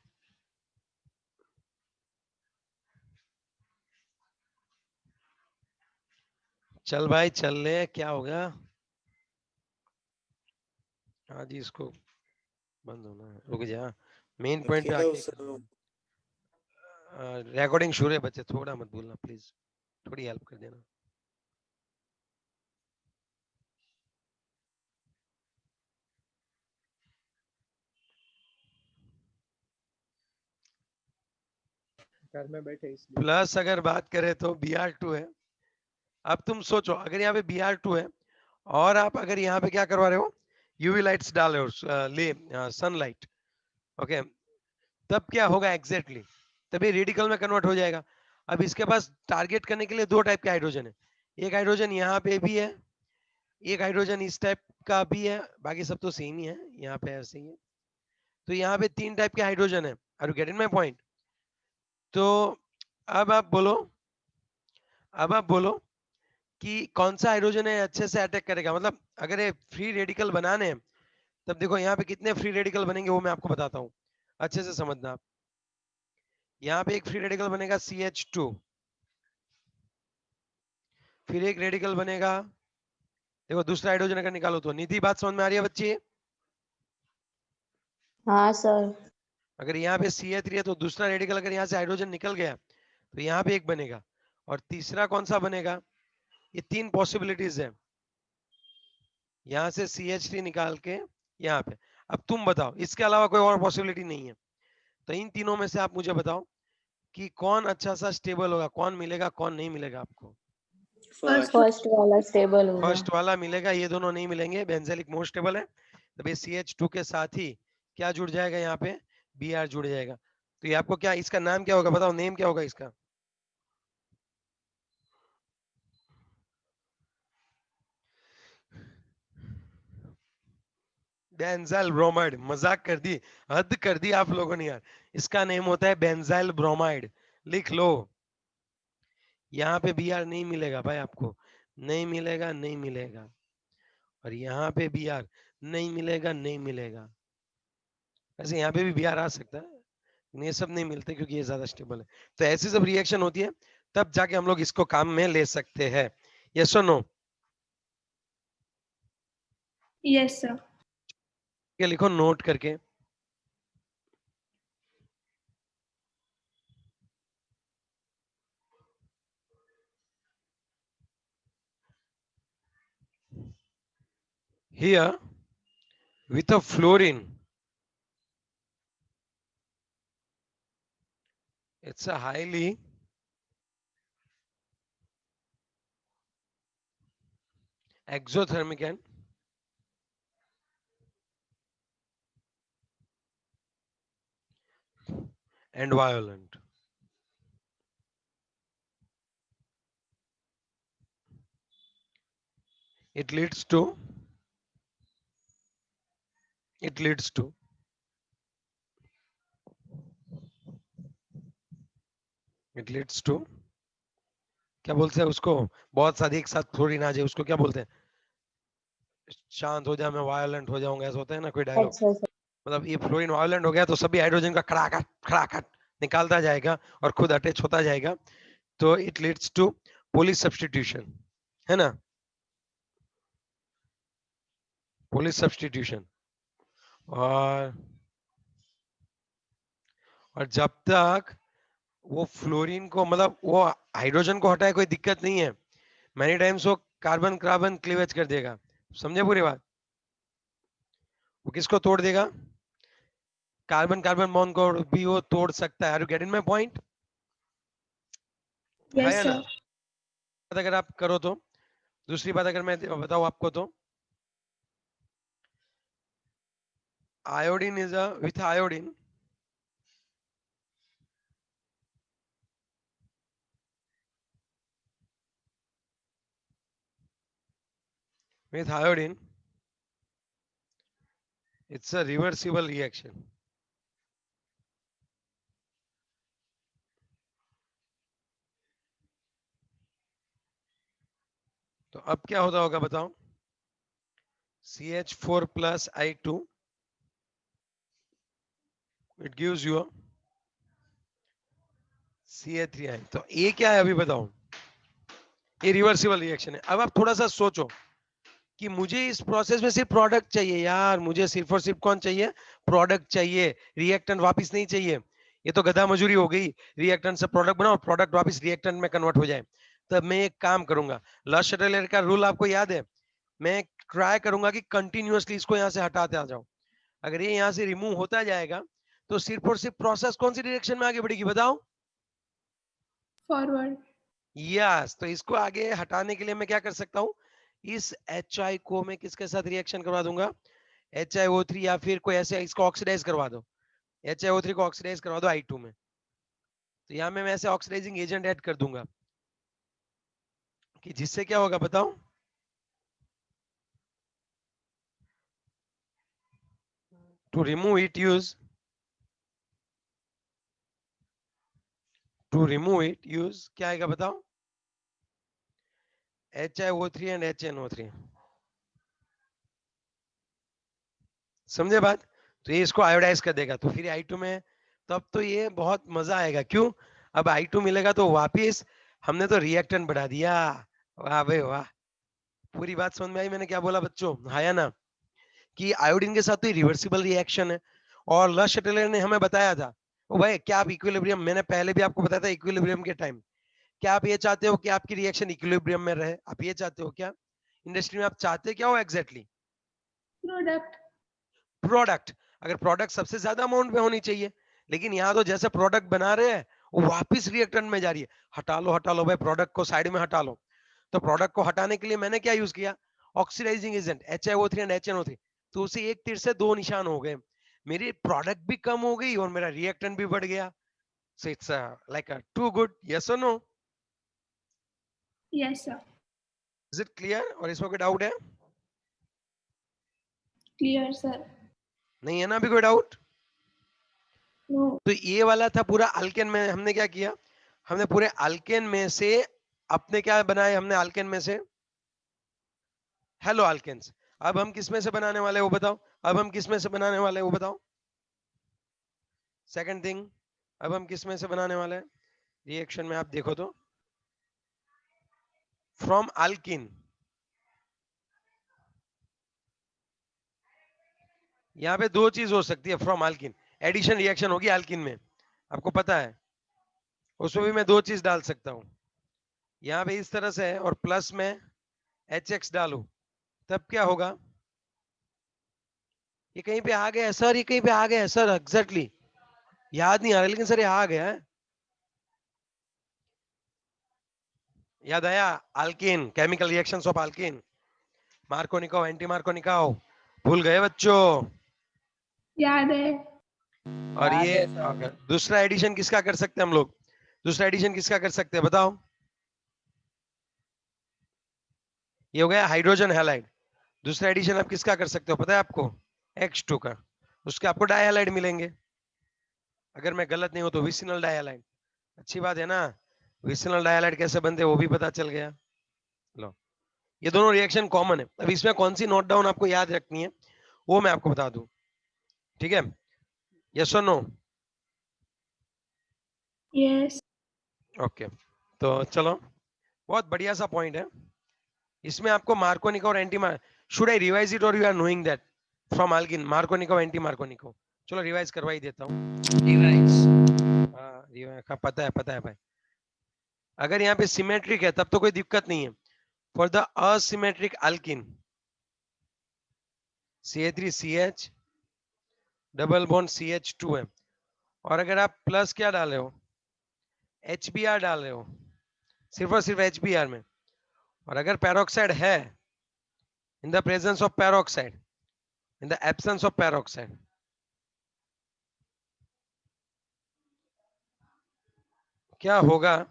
चल भाई चल ले, क्या हो गया? हाँ जी, इसको बंद होना है, रुक जा, मेन पॉइंट पे आके रिकॉर्डिंग शुरू है बच्चे, थोड़ा मत बोलना प्लीज, थोड़ी हेल्प कर देना। घर में बैठे इसलिए। प्लस अगर बात करें तो Br2 है। अब तुम सोचो अगर यहाँ पे Br2 है और आप अगर यहाँ पे क्या करवा रहे हो, यूवी लाइट्स डाल रहे हो, ले सनलाइट, ओके, तब क्या होगा एग्जैक्टली तभी रेडिकल में कन्वर्ट हो जाएगा। अब इसके पास टारगेट करने के लिए दो टाइप के हाइड्रोजन है, एक हाइड्रोजन यहाँ पे भी है, एक हाइड्रोजन इस टाइप का भी है, बाकी सब तो सेम ही है, यहाँ पे ऐसे ही है। तो यहाँ पे तीन टाइप के हाइड्रोजन है। Are you getting my point? तो अब आप बोलो, अब आप बोलो कि कौन सा हाइड्रोजन है अच्छे से अटैक करेगा, मतलब अगर ये फ्री रेडिकल बनाने हैं तब देखो यहाँ पे कितने फ्री रेडिकल बनेंगे वो मैं आपको बताता हूँ, अच्छे से समझना आप। यहाँ पे एक फ्री रेडिकल बनेगा CH2, फिर एक रेडिकल बनेगा, देखो दूसरा हाइड्रोजन अगर निकालो तो, निधि बात समझ में आ रही है बच्ची? हाँ, सर. अगर यहाँ पे CH3 है तो दूसरा रेडिकल अगर यहाँ से हाइड्रोजन निकल गया तो यहाँ पे एक बनेगा, और तीसरा कौन सा बनेगा? ये तीन पॉसिबिलिटीज है, यहाँ से CH3 निकाल के यहाँ पे। अब तुम बताओ इसके अलावा कोई और पॉसिबिलिटी नहीं है, तो इन तीनों में से आप मुझे बताओ कि कौन अच्छा सा स्टेबल होगा, कौन मिलेगा कौन नहीं मिलेगा आपको? फर्स्ट। फर्स्ट वाला स्टेबल होगा. फर्स्ट वाला मिलेगा, ये दोनों नहीं मिलेंगे, बेंजेलिक मोस्ट स्टेबल है। तब ये CH2 के साथ ही क्या जुड़ जाएगा, यहाँ पे Br जुड़ जाएगा। तो ये आपको क्या, इसका नाम क्या होगा बताओ, नेम क्या होगा इसका? बेंजाइल ब्रोमाइड, मजाक कर दी, हद कर दी आप लोगों ने यार। इसका नेम होता है बेंजाइल ब्रोमाइड, लिख लो। यहाँ पे Br नहीं मिलेगा भाई आपको, नहीं मिलेगा नहीं मिलेगा, और यहाँ पे Br नहीं मिलेगा नहीं मिलेगा। ऐसे यहाँ पे भी Br आ सकता है, ये सब नहीं मिलते क्योंकि ये ज्यादा स्टेबल है। तो ऐसी सब रिएक्शन होती है तब जाके हम लोग इसको काम में ले सकते हैं। यस और नो? Yes sir. ये लिखो नोट करके। Here with a fluorine, it's a highly exothermic and violent. it leads to क्या बोलते हैं उसको, बहुत सारे एक साथ फ्लोरीन आ जाए उसको क्या बोलते हैं, शांत हो जा मैं वायलेंट हो जाऊंगा, ऐसा होता है ना कोई डायलॉग। अच्छा सर। मतलब ये फ्लोरीन वायलेंट हो गया तो सभी हाइड्रोजन का खड़ाखट खड़ाखट निकालता जाएगा और खुद अटैच होता जाएगा, तो it leads to poly substitution, है ना, पोलिस सब्स्टिट्यूशन। और जब तक वो फ्लोरीन को मतलब वो हाइड्रोजन को हटाए कोई दिक्कत नहीं है, मैनी टाइम्स वो कार्बन कार्बन क्लीवेज कर देगा, समझे पूरी बात। वो किसको तोड़ देगा, कार्बन कार्बन बॉन्ड को भी वो तोड़ सकता है। Are you getting my point, है Yes, या ना। sir. अगर आप करो तो, दूसरी बात अगर मैं बताऊं आपको तो, iodine is a with iodine with iodine, it's a reversible reaction. तो अब क्या होता होगा बताओ, CH4 plus I2, it gives you a CH3I। तो ये क्या है अभी बताओ, ये रिवर्सिबल रिएक्शन है। अब आप थोड़ा सा सोचो कि मुझे इस प्रोसेस में सिर्फ प्रोडक्ट चाहिए यार, मुझे सिर्फ और सिर्फ कौन चाहिए, प्रोडक्ट चाहिए, रिएक्टेंट वापस नहीं चाहिए। ये तो गधा मजूरी हो गई, रिएक्टेंट से प्रोडक्ट बनाओ, प्रोडक्ट वापस रिएक्टेंट में कन्वर्ट हो जाए। तब मैं एक काम करूंगा, लॉ-शटेलर का रूल आपको याद है, मैं ट्राई करूंगा कि कंटिन्यूअसली इसको यहां से हटाते आ जाओ। अगर ये यहां से रिमूव होता जाएगा तो सिर्फ और सिर्फ प्रोसेस कौन सी डायरेक्शन में आगे बढ़ेगी बताओ, Forward. यस। तो इसको आगे हटाने के लिए मैं क्या कर सकता हूँ, इस HI को मैं किसके साथ रिएक्शन करवा दूंगा, HiO3, या फिर कोई ऐसे इसको ऑक्सीडाइज करवा दो, HiO3 को ऑक्सीडाइज करवा दो I2 में। तो यहाँ में मैं ऐसे ऑक्सीडाइजिंग एजेंट ऐड कर दूंगा कि जिससे क्या होगा बताओ, टू रिमूव इट यूज क्या आएगा बताओ, HiO3 एंड HNO3, समझे बात। तो ये इसको आयोडाइज कर देगा, तो फिर I2 में तब तो ये बहुत मजा आएगा। क्यों, अब I2 मिलेगा तो वापिस हमने तो रिएक्टेंट बढ़ा दिया। वाह भाई वाह, पूरी बात समझ में आई मैंने क्या बोला बच्चों, हाँ या ना, कि आयोडीन के साथ तो रिवर्सिबल रिएक्शन है। और लॉ-शटेलर ने हमें बताया था, ओ भाई क्या आप इक्विलिब्रियम, मैंने पहले भी आपको बताया था इक्विलिब्रियम के टाइम, क्या आप ये चाहते हो कि आपकी रिएक्शन इक्विलिब्रियम में रहे, आप ये चाहते हो क्या, इंडस्ट्री में आप चाहते क्या हो एग्जैक्टली, Product. प्रोडक्ट। अगर प्रोडक्ट सबसे ज्यादा अमाउंट में होनी चाहिए, लेकिन यहाँ तो जैसे प्रोडक्ट बना रहे हैं वो वापिस रिएक्टेंट में जा रही है। हटा लो भाई प्रोडक्ट को, साइड में हटा लो। तो प्रोडक्ट को हटाने के लिए मैंने क्या यूज किया, oxidising agent HiO3 and HNO3। तो उसे एक तीर से दो निशान हो गए, मेरी प्रोडक्ट भी कम हो गई और मेरा रिएक्टेंट भी बढ़ गया। So it's like a too good, yes और no, Yes, sir. Is it clear, और इसमें कोई डाउट है, Clear, sir. नहीं है ना अभी कोई डाउट। No. तो ये वाला था पूरा अल्केन में, हमने क्या किया, हमने पूरे अल्केन में से अपने क्या बनाए, हमने अल्केन में से हेलो अल्केन्स। अब हम किस में से बनाने वाले वो बताओ, अब हम किस में से बनाने वाले वो बताओ, सेकंड थिंग, अब हम किस में से बनाने वाले हैं, रिएक्शन में आप देखो तो, फ्रॉम अल्किन, यहाँ पे दो चीज हो सकती है फ्रॉम अल्किन, एडिशन रिएक्शन होगी अल्किन में, आपको पता है, उसमें भी मैं दो चीज डाल सकता हूँ, यहाँ पे इस तरह से है और प्लस में HX डालू, तब क्या होगा, ये कहीं पे आ गया है सर, ये कहीं पे आ गया है सर, एग्जैक्टली याद नहीं आ रहा, लेकिन सर ये आ गया है, याद आया, alkene, chemical reactions of alkene, Markovnikov, anti Markovnikov, भूल गए बच्चों। याद है. और याद ये है सर। अगर दूसरा एडिशन किसका कर सकते हैं हम लोग, दूसरा एडिशन किसका कर सकते हैं बताओ, ये हो गया हाइड्रोजन हैलाइड। दूसरा एडिशन आप किसका कर सकते हो पता है आपको? H2 का। उसके आपको डाइहैलाइड मिलेंगे, अगर मैं गलत नहीं हूं तो विसिनल डाइहैलाइड। अच्छी बात है ना, विसिनल डाइहैलाइड कैसे बनते हैं वो भी पता चल गया। लो, ये दोनों रिएक्शन कॉमन है। अब इसमें कौन सी नोट डाउन आपको याद रखनी है वो मैं आपको बता दूं, ठीक है? यस और नो? Yes. ओके, तो चलो, बहुत बढ़िया सा पॉइंट है। इसमें आपको मार्कोनिको और anti should I revise it और you are knowing that from alkene? Markovnikov anti Markovnikov, चलो रिवाइज करवा ही देता हूँ। रिवाइज, हाँ पता है भाई। अगर यहाँ पे सिमेट्रिक है तब तो कोई दिक्कत नहीं है। For the asymmetric alkene CH3CH double bond CH2 है, और अगर आप प्लस क्या डाले हो, HBr डाल रहे हो, सिर्फ और सिर्फ HBr में, और अगर पेरोक्साइड है, in the presence of peroxide, in the absence of peroxide, क्या होगा?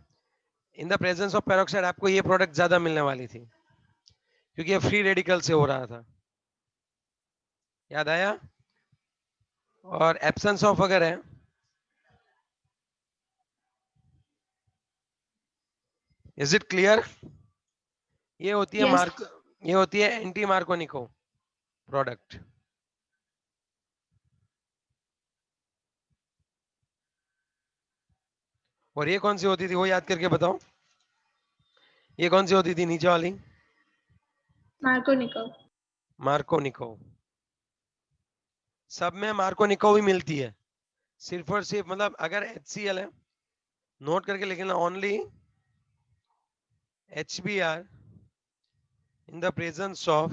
In the presence of peroxide आपको ये प्रोडक्ट ज्यादा मिलने वाली थी, क्योंकि ये फ्री रेडिकल से हो रहा था, याद आया? और एब्सेंस ऑफ अगर है, इज इट क्लियर? ये होती है Yes. ये होती है एंटी मार्कोनिको प्रोडक्ट। और ये कौन सी होती थी वो याद करके बताओ, ये कौन सी होती थी नीचे वाली? Markovnikov. मार्कोनिको। सब में मार्कोनिको ही मिलती है, सिर्फ और सिर्फ मतलब अगर HCl है, नोट करके लिखना, only HBr in the presence of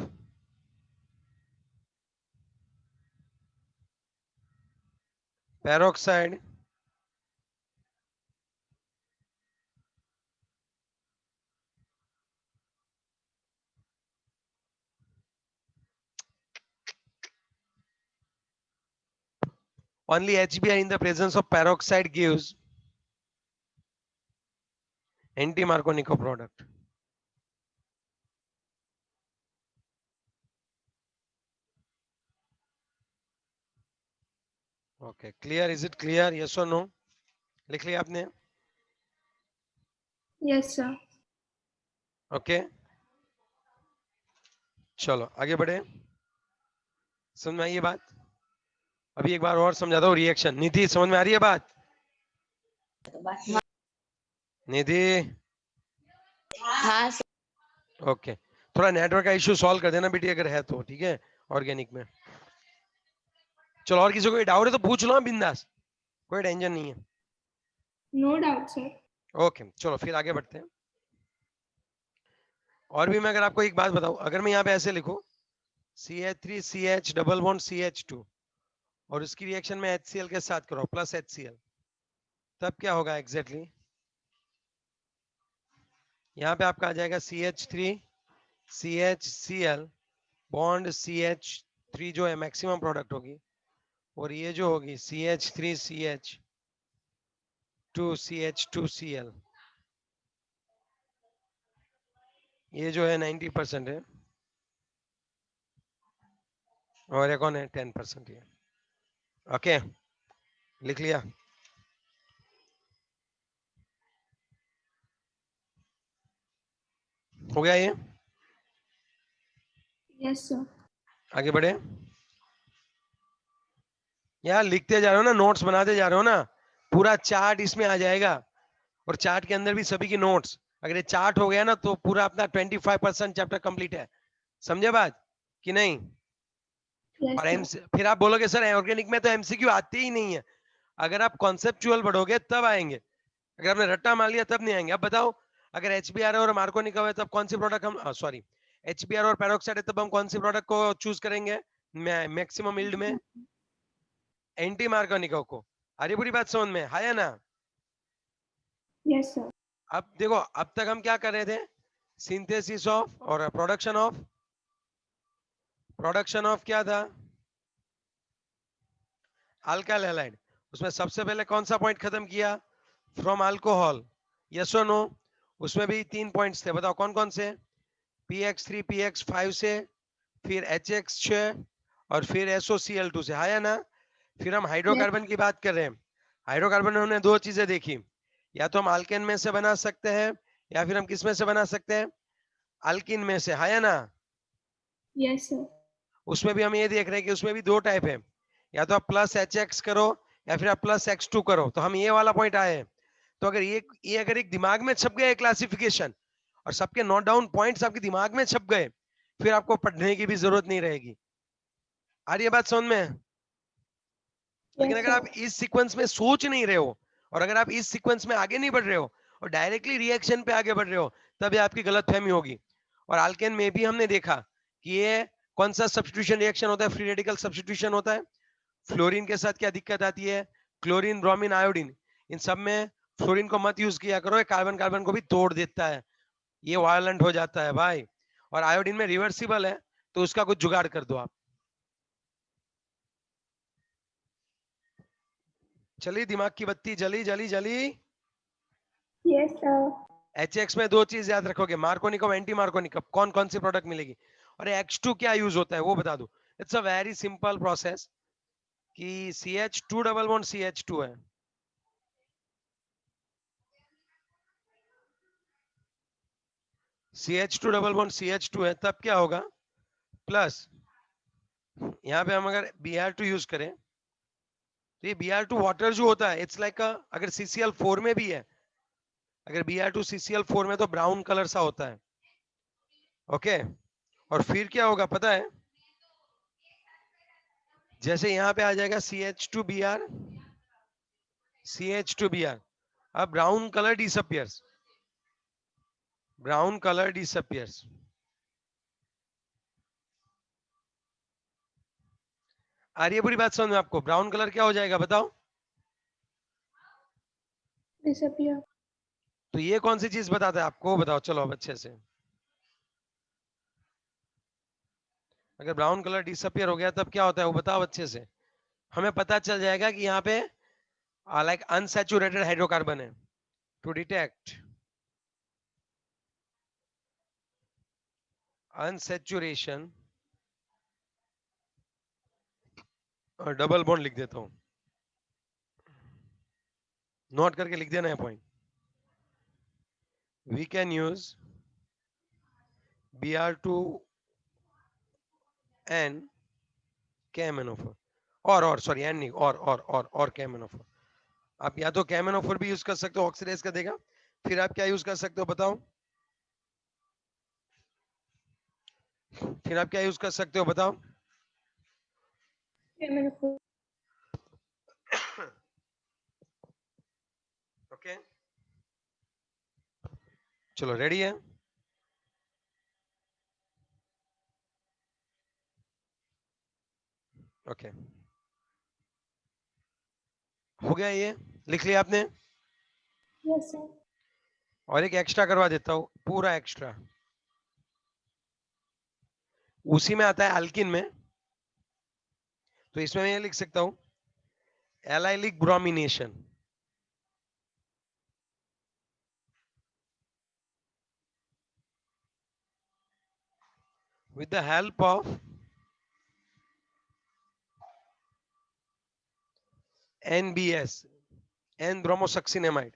peroxide only HBr in the presence of peroxide gives anti-Markovnikov product. Okay, clear? Is it clear? Yes or no? लिख लिया आपने? Yes, sir. Okay, चलो आगे बढ़े। समझ में आई ये बात? अभी एक बार और समझाता हूँ रिएक्शन। निधि समझ में आ रही है बात? निधि, हाँ सर। ओके, थोड़ा नेटवर्क का इश्यू सॉल्व कर देना बेटी अगर है तो, ठीक है? ऑर्गेनिक में। चलो, और किसी को डाउट है तो पूछ लो बिंदास, कोई टेंशन नहीं है। No doubt, sir. ओके, चलो फिर आगे बढ़ते हैं। और भी मैं अगर आपको एक बात बताऊं, अगर मैं यहाँ पे ऐसे लिखूं CH3CH डबल बॉन्ड CH2 और उसकी रिएक्शन में HCl के साथ करो प्लस HCl, तब क्या होगा एग्जैक्टली? यहाँ पे आपका आ जाएगा CH3CHCl बॉन्ड CH3 जो है मैक्सिमम प्रोडक्ट होगी, और ये जो होगी CH3CH2CH2Cl, ये जो है 90% है, और ये कौन है 10% है। ओके, लिख लिया? हो गया ये? Yes, sir. आगे बढ़े। यार लिखते जा रहे हो ना, नोट्स बनाते जा रहे हो ना, पूरा चार्ट इसमें आ जाएगा, और चार्ट के अंदर भी सभी की नोट्स। अगर ये चार्ट हो गया ना तो पूरा अपना 25% चैप्टर कंप्लीट है। समझे बात कि नहीं? Yes, और sir. फिर आप बोलोगे सर ऑर्गेनिक में तो MCQ आते ही नहीं है। अगर आप कॉन्सेप्चुअल पढ़ोगे तब आएंगे, अगर आपने रट्टा मार लिया तब नहीं आएंगे। अब बताओ, अगर HBr और मार्कोनिको है तब कौन सी प्रोडक्ट हम, सॉरी, HBr और पेरोक्साइड है तब हम कौन सी प्रोडक्ट को चूज करेंगे मैक्सिमम यील्ड में? एंटी मार्कोनिको को। अरे पूरी बात समझ में है ना? Yes, sir. अब देखो, अब तक हम क्या कर रहे थे? सिंथेसिस ऑफ और प्रोडक्शन ऑफ क्या था? Alkyl halide. उसमें सबसे पहले कौन सा पॉइंट खत्म किया? From alcohol. यस और नो? उसमें भी 3 पॉइंट्स थे, बताओ कौन कौन से? PX3 PX5 से, फिर HX6 और फिर SOCl2 से, है ना। फिर हम हाइड्रोकार्बन की बात कर रहे हैं। हाइड्रोकार्बन में हमने दो चीजें देखी, या तो हम अल्केन में से बना सकते हैं या फिर हम किस में से बना सकते हैं, अल्किन में से, है ना। Yes, sir. उसमें भी हम ये देख रहे हैं कि उसमें भी दो टाइप है, या तो आप प्लस HX करो या फिर आप प्लस X2 करो। तो हम ये वाला पॉइंट आए हैं। तो अगर ये अगर एक दिमाग में छप गया क्लासिफिकेशन और सबके नोट डाउन पॉइंट्स आपके दिमाग में छप गए, फिर आपको पढ़ने की भी जरूरत नहीं रहेगी। आ रही है बात समझ में। लेकिन Yes, अगर आप sir. इस सीक्वेंस में सोच नहीं रहे हो और अगर आप इस सीक्वेंस में आगे नहीं बढ़ रहे हो और डायरेक्टली रिएक्शन पे आगे बढ़ रहे हो, तब ये आपकी गलतफहमी होगी। और अल्केन में भी हमने देखा कि ये कौन सा सब्स्टिट्यूशन रिएक्शन होता है, फ्री रेडिकल सब्स्टिट्यूशन होता है। फ्लोरीन के साथ क्या दिक्कत आती है, क्लोरीन ब्रोमीन आयोडीन, इन सब में फ्लोरीन को मत यूज किया करो, कार्बन कार्बन को भी तोड़ देता है, ये वायलेंट हो जाता है भाई। और आयोडीन में रिवर्सिबल है, तो उसका कुछ जुगाड़ कर दो आप। चली दिमाग की बत्ती, जली जली जली। Yes, sir. HX में दो चीज याद रखोगे, मार्कोनिक और एंटी मार्कोनिक, कौन कौन सी प्रोडक्ट मिलेगी, और X2 क्या यूज होता है वो बता दो। It's a very simple process कि CH2 डबल बॉन्ड CH2 है, CH2 डबल बॉन्ड CH2 है, तब क्या होगा, प्लस यहाँ पे हम अगर Br2 यूज करें, तो ये Br2 वाटर जो होता है, इट्स लाइक अगर CCl4 में भी है, अगर Br2 CCl4 में तो ब्राउन कलर सा होता है, ओके। और फिर क्या होगा पता है, जैसे यहाँ पे आ जाएगा CH2Br, CH2Br, अब brown colour disappears, brown colour disappears. आ रही है पूरी बात समझ में आपको, ब्राउन कलर क्या हो जाएगा बताओ। Disappear. तो ये कौन सी चीज बताता है आपको, बताओ चलो अब अच्छे से। अगर ब्राउन कलर डिसअपियर हो गया तब क्या होता है वो बताओ अच्छे से। हमें पता चल जाएगा कि यहाँ पे लाइक अनसैचुरेटेड हाइड्रोकार्बन है। टू डिटेक्ट अनसैचुरेशन, और डबल बॉन्ड लिख देता हूं, नोट करके लिख देना है point. We can use Br2 and KMnO4, और सॉरी एन नहीं, और KMnO4। आप या तो KMnO4 भी यूज कर सकते हो, ऑक्सीडाइज कर देगा। फिर आप क्या यूज कर सकते हो बताओ, फिर आप क्या यूज कर सकते हो बताओ। Chemical. ओके चलो रेडी है। ओके हो गया, ये लिख लिया आपने। Yes, sir. और एक एक्स्ट्रा करवा देता हूं, पूरा एक्स्ट्रा, उसी में आता है अल्किन में। तो इसमें मैं ये लिख सकता हूं, allylic bromination, with the help of NBS, N bromosuccinimide.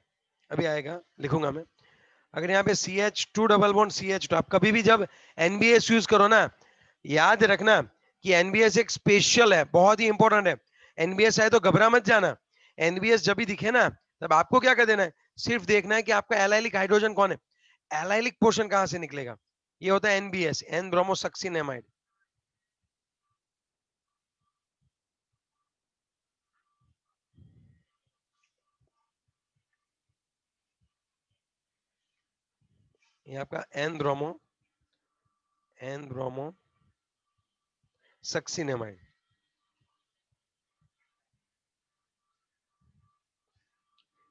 अभी आएगा लिखूंगा मैं। अगर यहाँ पे CH2 डबल बॉन्ड CH2, आप कभी भी जब NBS यूज करो ना, याद रखना कि NBS एक स्पेशल है, बहुत ही इंपॉर्टेंट है। NBS आए तो घबरा मत जाना, NBS जब भी दिखे ना तब आपको क्या कर देना है, सिर्फ देखना है कि आपका एलाइलिक हाइड्रोजन कौन है, एलाइलिक पोर्शन कहां से निकलेगा। ये होता है NBS, एन ब्रोमोसक्सिनेमाइड। ये आपका एन ब्रोमो सक्सिनेमाइड,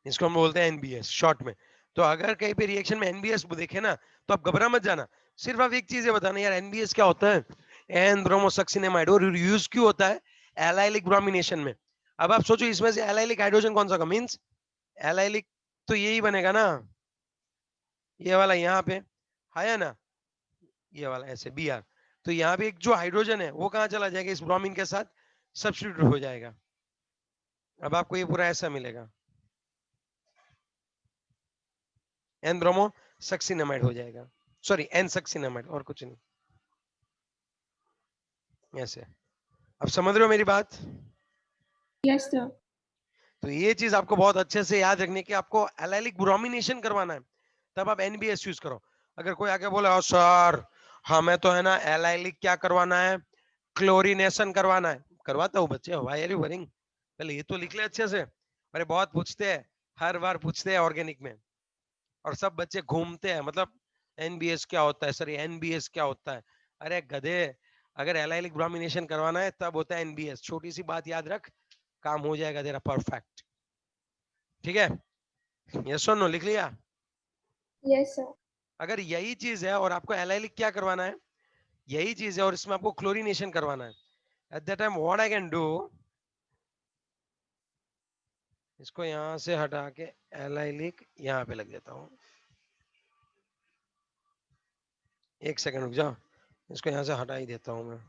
इसको हम बोलते हैं एनबीएस शॉर्ट में। तो अगर कहीं पे रिएक्शन में एनबीएस देखे ना, तो आप घबरा मत जाना, सिर्फ आप एक चीज बताना, यार एनबीएस क्या होता है, एन ब्रोमोसक्सिनेमाइड, और यूज क्यों होता है एलाइलिक ब्रोमिनेशन में। अब आप सोचो इसमें से एलाइलिक हाइड्रोजन कौन सा का, मींस एलाइलिक तो यही बनेगा ना, ये वाला यहाँ पे है ना, ये वाला ऐसे Br, तो यहाँ पे एक जो हाइड्रोजन है वो कहाँ चला जाएगा, इस ब्रोमीन के साथ सब्स्टिट्यूट हो जाएगा। अब आपको ये पूरा ऐसा मिलेगा, एन ब्रोमो सक्सिनामाइड हो जाएगा, सॉरी एन सक्सिनामाइड, और कुछ नहीं, ऐसे। अब समझ रहे हो मेरी बात? Yes, sir. तो ये चीज आपको बहुत अच्छे से याद रखनी है कि आपको एलाइलिक ब्रोमिनेशन करवाना है, तब आप एनबीएस यूज करो। अगर कोई आके बोले सर हमें तो है ना एलाइलिक क्या करवाना है, क्लोरिनेशन करवाना है, करवाता हूँ बच्चे, व्हाई आर यू वरिंग, पहले ये तो लिख ले अच्छे से। अरे बहुत पूछते हैं, हर बार पूछते हैं ऑर्गेनिक में, और सब बच्चे घूमते हैं, मतलब एनबीएस क्या होता है सर, ये एनबीएस क्या होता है। अरे गधे, अगर एलाइलिक ब्रोमिनेशन करवाना है तब होता है एनबीएस, छोटी सी बात याद रख, काम हो जाएगा तेरा परफेक्ट। ठीक है, यस और नो लिख लिया? Yes, sir. अगर यही चीज है और आपको एलाइलिक क्या करवाना है, यही चीज है और इसमें आपको क्लोरीनेशन करवाना है, at that time what I can do, इसको यहां से हटा के एलाइलिक यहां पे लग देता हूं। एक सेकंड रुक जाओ, इसको यहां से हटा ही देता हूं मैं।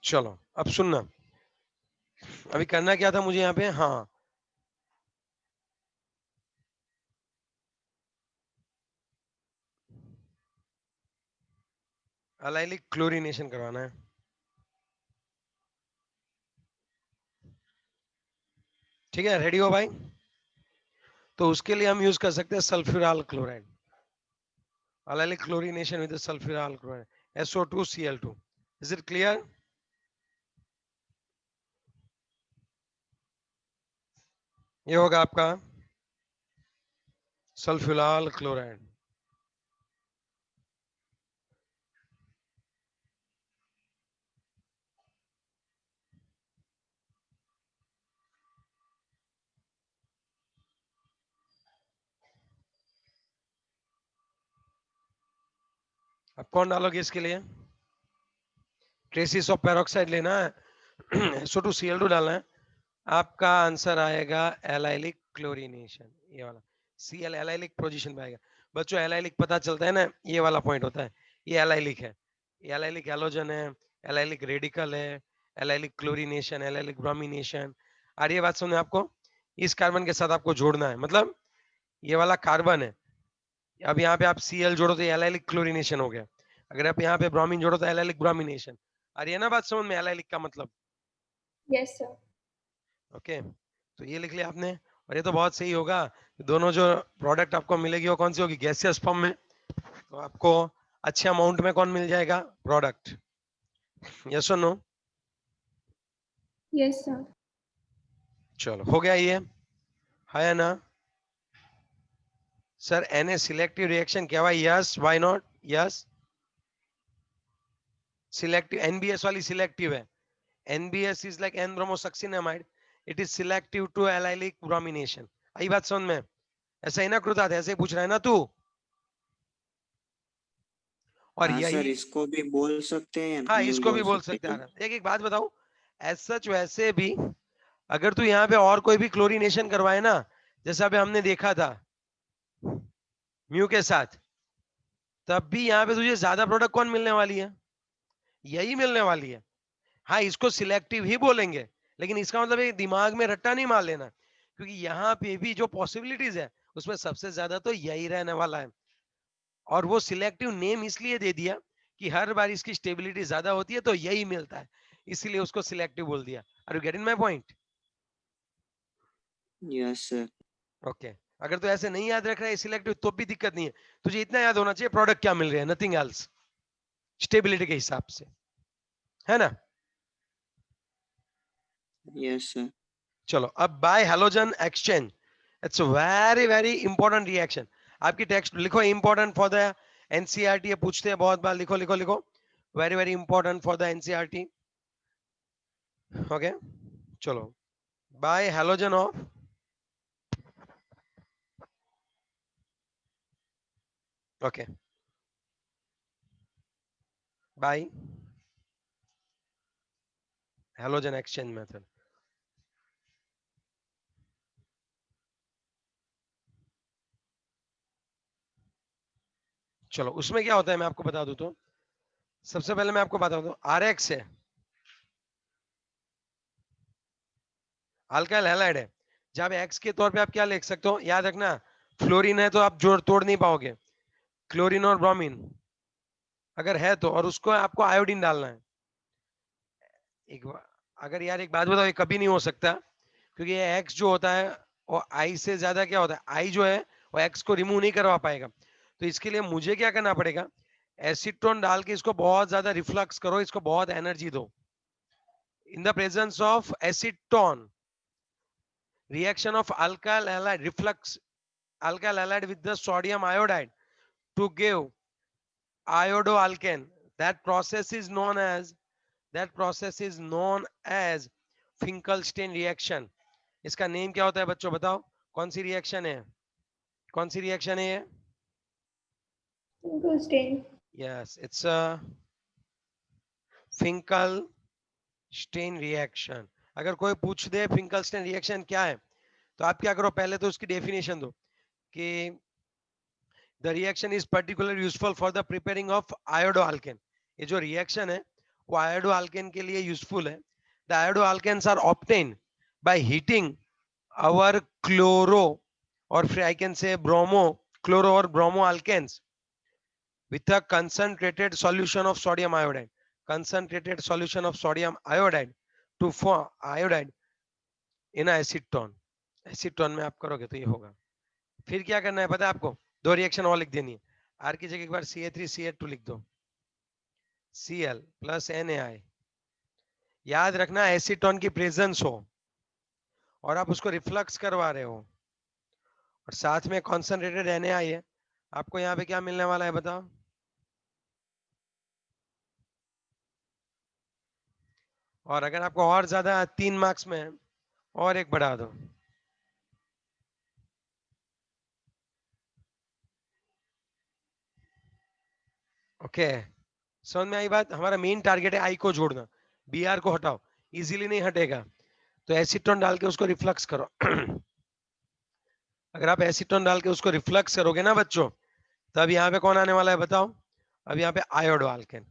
चलो अब सुनना, अभी करना क्या था मुझे यहाँ पे, हाँ एलाइलिक क्लोरीनेशन करवाना है। ठीक है, रेडी हो भाई? तो उसके लिए हम यूज कर सकते हैं sulfuryl chloride, allylic chlorination with sulfuryl chloride SO2Cl2। Is it clear? ये होगा आपका सल्फ्यूराल क्लोराइड। अब कौन डालोगे इसके लिए, ट्रेसिस ऑफ पेरोक्साइड लेना है, SO2Cl2 डालना है, आपका आंसर आएगा एलाइलिक क्लोरीनेशन, ये वाला Cl एलाइलिक पोजीशन पे आएगा। बच्चों एलाइलिक पता चलता है ना, ये वाला पॉइंट होता है, ये एलाइलिक है, ये एलाइलिक हैलोजन है, एलाइलिक रेडिकल है, एलाइलिक क्लोरीनेशन, एलाइलिक ब्रोमिनेशन। आ रही है बात समझ में आपको? इस कार्बन के साथ आपको जोड़ना है, मतलब ये वाला कार्बन है, अब यहाँ पे आप Cl जोड़ो तो एलाइलिक क्लोरीनेशन हो गया, अगर आप यहाँ पे ब्रोमीन जोड़ो तो एलाइलिक ब्रोमिनेशन। आ रही है ना बात समझ में, एलाइलिक का मतलब? Yes, sir. ओके, तो ये लिख लिया आपने, और ये तो बहुत सही होगा, दोनों जो प्रोडक्ट आपको मिलेगी वो कौन सी होगी, गैसियस फॉर्म में, तो आपको अच्छे अमाउंट में कौन मिल जाएगा, प्रोडक्ट। यस और नो? Yes, sir. चलो हो गया ये, है ना सर? Na सिलेक्टिव रिएक्शन क्या हुआ, yes why not, yes selective, NBS वाली सिलेक्टिव है, NBS is like N-bromosuccinamide. It is selective to allylic bromination. आई बात समझ में? ऐसा ही ना कृतार्थ, ऐसे ही पूछ रहा है ना तू? और हाँ सर, यही, इसको भी बोल सकते हैं, हाँ यूं इसको भी बोल सकते सकते हैं। हैं। एक एक बात बताऊं, एज सच वैसे भी अगर तू यहाँ पे और कोई भी क्लोरीनेशन करवाए ना, जैसा अभी हमने देखा था म्यू के साथ, तब भी यहाँ पे तुझे ज्यादा प्रोडक्ट कौन मिलने वाली है, यही मिलने वाली है। हाँ इसको सिलेक्टिव ही बोलेंगे, लेकिन इसका मतलब ये दिमाग में रट्टा नहीं मार लेना, क्योंकि यहाँ पे भी जो पॉसिबिलिटीज है उसमें सबसे ज्यादा तो यही रहने वाला है, और वो सिलेक्टिव नेम इसलिए दे दिया कि हर बार इसकी स्टेबिलिटी ज्यादा होती है तो यही मिलता है, इसीलिए उसको सिलेक्टिव बोल दिया। Are you getting my point? Yes sir. Okay, अगर तो ऐसे नहीं याद रख रहा है सिलेक्टिव तो भी दिक्कत नहीं है, तुझे इतना याद होना चाहिए प्रोडक्ट क्या मिल रहे हैं, नथिंग एल्स, स्टेबिलिटी के हिसाब से, है ना? Yes sir. चलो अब by halogen exchange, it's very very important reaction. आपकी टेक्स्ट लिखो, इंपॉर्टेंट फॉर द एनसीईआरटी, ये पूछते हैं बहुत बार, लिखो लिखो लिखो, very very important for the NCERT. Okay चलो, by halogen of, okay by halogen exchange method. चलो उसमें क्या होता है मैं आपको बता दूं तो सबसे पहले मैं आपको बता दूं RX है अल्काइल हैलाइड है। जब X के तौर पे आप क्या लिख सकते हो याद रखना फ्लोरीन है तो आप जोड़ तोड़ नहीं पाओगे क्लोरीन और ब्रोमीन अगर है तो और उसको आपको आयोडीन डालना है। अगर यार एक बात बताओ ये कभी नहीं हो सकता क्योंकि ये X जो होता है वो I से ज्यादा क्या होता है I जो है वो X को रिमूव नहीं करवा पाएगा। तो इसके लिए मुझे क्या करना पड़ेगा एसीटोन डाल के इसको बहुत ज्यादा रिफ्लक्स करो इसको बहुत एनर्जी दो in the presence of acetone reaction of alkyl halide reflux alkyl halide with the sodium iodide to give iodoalkane that process is known as Finkelstein reaction। इसका नेम क्या होता है बच्चों बताओ कौन सी रिएक्शन है ये Finkelstein. yes it's a Finkelstein reaction। अगर कोई पूछ दे Finkelstein reaction क्या है तो आप क्या करो पहले तो उसकी डेफिनेशन दो कि the reaction is particularly useful for the preparing of iodoalkane। ये जो रिएक्शन है वो iodoalkane के लिए यूजफुल है। the iodoalkanes are obtained by heating our chloro or I can say bromo chloro or bromo alkanes with a concentrated solution of sodium iodide to form iodide in a acetone में आप करोगे तो ये होगा। फिर क्या करना है पता है आपको दो रिएक्शन और लिख देनी है R की जगह एक बार CA3CH2 लिख दो Cl plus NaI। याद रखना एसीटोन की प्रेजेंस हो और आप उसको रिफ्लक्स करवा रहे हो और साथ में कॉन्सेंट्रेटेड NaI है आपको यहाँ पे क्या मिलने वाला है बताओ और अगर आपको और ज्यादा 3 मार्क्स में है और एक बढ़ा दो ओके समझ में आई बात। हमारा मेन टारगेट है आई को जोड़ना BR को हटाओ इजीली नहीं हटेगा तो एसीटोन डाल के उसको रिफ्लक्स करो अगर आप एसीटोन डाल के उसको रिफ्लक्स करोगे ना बच्चों तब यहाँ पे कौन आने वाला है बताओ अब यहाँ पे आयोडोअल्केन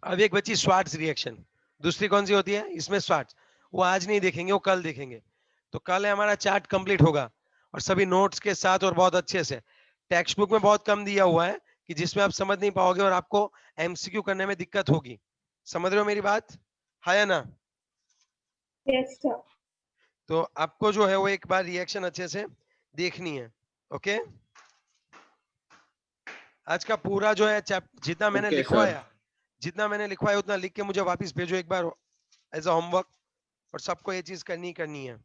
अब एक बची स्वार्ट्ज रिएक्शन दूसरी कौन सी होती है इसमें स्वार्ट्ज वो आज नहीं देखेंगे वो कल देखेंगे। तो कल है हमारा चार्ट कंप्लीट होगा और सभी नोट्स के साथ और बहुत अच्छे से टेक्स्ट बुक में बहुत कम दिया हुआ है कि जिसमें आप समझ नहीं पाओगे और आपको MCQ करने में दिक्कत होगी। समझ रहे हो मेरी बात है या ना Yes, sir. तो आपको जो है वो एक बार रिएक्शन अच्छे से देखनी है। ओके आज का पूरा जो है जितना मैंने लिखवाया उतना लिख के मुझे वापस भेजो एक बार एज अ होमवर्क और सबको ये चीज करनी है।